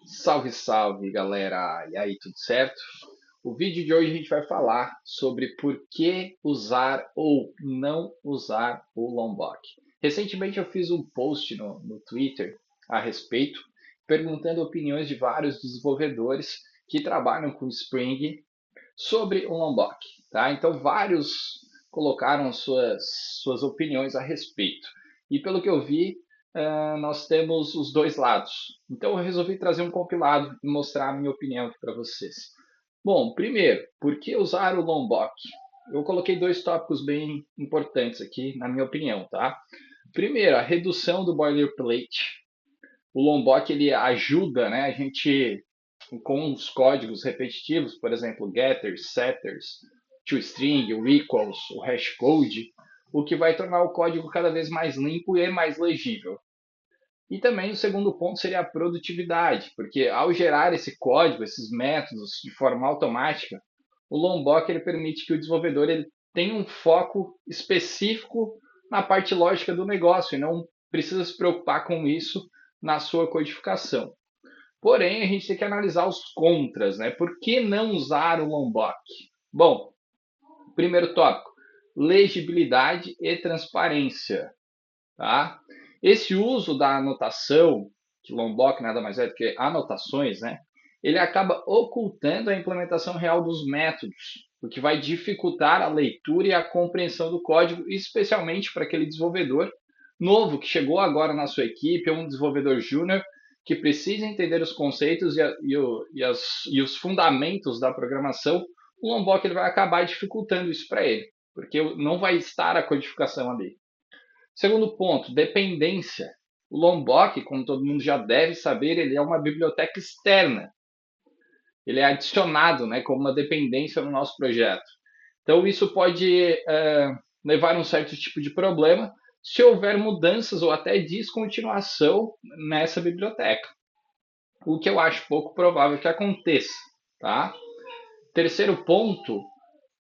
Salve, salve, galera! E aí, tudo certo? O vídeo de hoje a gente vai falar sobre por que usar ou não usar o Lombok. Recentemente eu fiz um post no Twitter a respeito, perguntando opiniões de vários desenvolvedores que trabalham com Spring sobre o Lombok, tá? Então vários colocaram suas opiniões a respeito. E pelo que eu vi, nós temos os dois lados. Então eu resolvi trazer um compilado e mostrar a minha opinião aqui para vocês. Bom, primeiro, por que usar o Lombok? Eu coloquei dois tópicos bem importantes aqui, na minha opinião, tá? Primeiro, a redução do boilerplate. O Lombok ele ajuda, né, a gente com os códigos repetitivos, por exemplo, getters, setters, toString, o equals, o hashcode, o que vai tornar o código cada vez mais limpo e mais legível. E também o segundo ponto seria a produtividade, porque ao gerar esse código, esses métodos de forma automática, o Lombok ele permite que o desenvolvedor ele tenha um foco específico na parte lógica do negócio e não precisa se preocupar com isso na sua codificação. Porém, a gente tem que analisar os contras, né? Por que não usar o Lombok? Bom, primeiro tópico, legibilidade e transparência, tá? Esse uso da anotação, que Lombok nada mais é do que anotações, né? Ele acaba ocultando a implementação real dos métodos, o que vai dificultar a leitura e a compreensão do código, especialmente para aquele desenvolvedor novo que chegou agora na sua equipe, ou um desenvolvedor júnior que precisa entender os conceitos e os fundamentos da programação. O Lombok ele vai acabar dificultando isso para ele, porque não vai estar a codificação ali. Segundo ponto, dependência. O Lombok, como todo mundo já deve saber, ele é uma biblioteca externa. Ele é adicionado, né, como uma dependência no nosso projeto. Então isso pode levar a um certo tipo de problema se houver mudanças ou até descontinuação nessa biblioteca, o que eu acho pouco provável que aconteça. Tá? Terceiro ponto,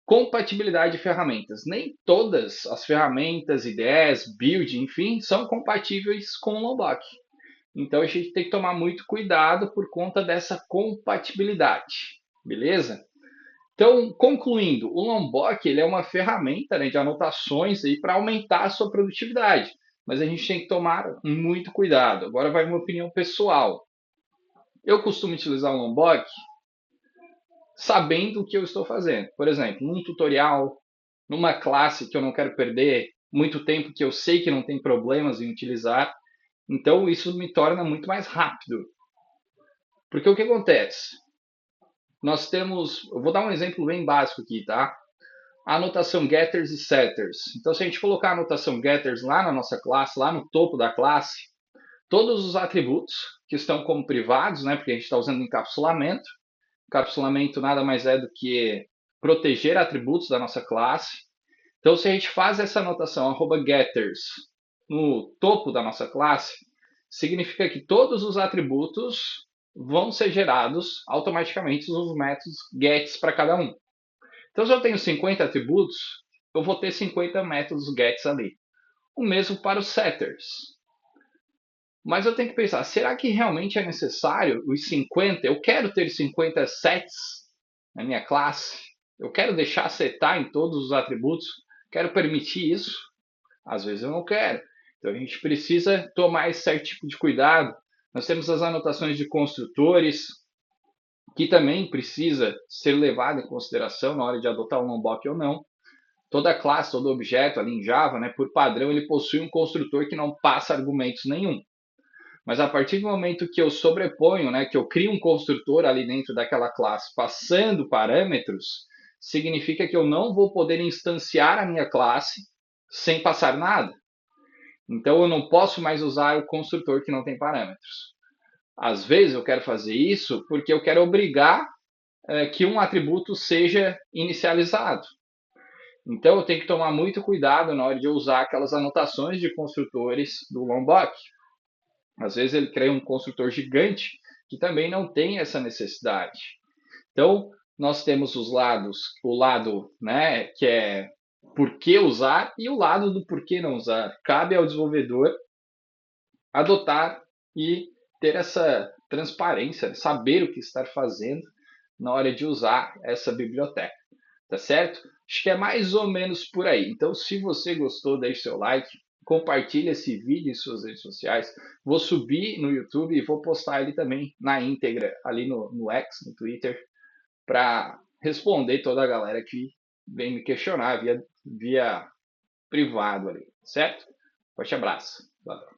compatibilidade de ferramentas. Nem todas as ferramentas, IDEs, build, enfim, são compatíveis com o Lombok. Então a gente tem que tomar muito cuidado por conta dessa compatibilidade, beleza? Então, concluindo, o Lombok ele é uma ferramenta, né, de anotações para aumentar a sua produtividade, mas a gente tem que tomar muito cuidado. Agora vai uma opinião pessoal. Eu costumo utilizar o Lombok sabendo o que eu estou fazendo. Por exemplo, num tutorial, numa classe que eu não quero perder muito tempo, que eu sei que não tem problemas em utilizar, então isso me torna muito mais rápido. Porque o que acontece? Nós temos, eu vou dar um exemplo bem básico aqui, tá? A anotação getters e setters. Então, se a gente colocar a anotação getters lá na nossa classe, lá no topo da classe, todos os atributos que estão como privados, né, porque a gente está usando encapsulamento. Encapsulamento nada mais é do que proteger atributos da nossa classe. Então, se a gente faz essa anotação @getters no topo da nossa classe, significa que todos os atributos vão ser gerados automaticamente nos métodos gets para cada um. Então, se eu tenho 50 atributos, eu vou ter 50 métodos gets ali. O mesmo para os setters. Mas eu tenho que pensar, será que realmente é necessário os 50? Eu quero ter 50 sets na minha classe? Eu quero deixar setar em todos os atributos? Quero permitir isso? Às vezes eu não quero. Então a gente precisa tomar esse certo tipo de cuidado. Nós temos as anotações de construtores, que também precisa ser levado em consideração na hora de adotar o Lombok ou não. Toda classe, todo objeto ali em Java, né, por padrão, ele possui um construtor que não passa argumentos nenhum. Mas a partir do momento que eu sobreponho, né, que eu crio um construtor ali dentro daquela classe passando parâmetros, significa que eu não vou poder instanciar a minha classe sem passar nada. Então eu não posso mais usar o construtor que não tem parâmetros. Às vezes eu quero fazer isso porque eu quero obrigar que um atributo seja inicializado. Então eu tenho que tomar muito cuidado na hora de usar aquelas anotações de construtores do Lombok. Às vezes ele cria um construtor gigante que também não tem essa necessidade. Então nós temos os lados, o lado, né, que é por que usar e o lado do por que não usar. Cabe ao desenvolvedor adotar e ter transparência, saber o que estar fazendo na hora de usar essa biblioteca, tá certo? Acho que é mais ou menos por aí. Então, se você gostou, deixe seu like, compartilhe esse vídeo em suas redes sociais. Vou subir no YouTube e vou postar ele também na íntegra ali no X, no Twitter, para responder toda a galera que vem me questionar via privado ali, certo? Forte abraço. Valeu.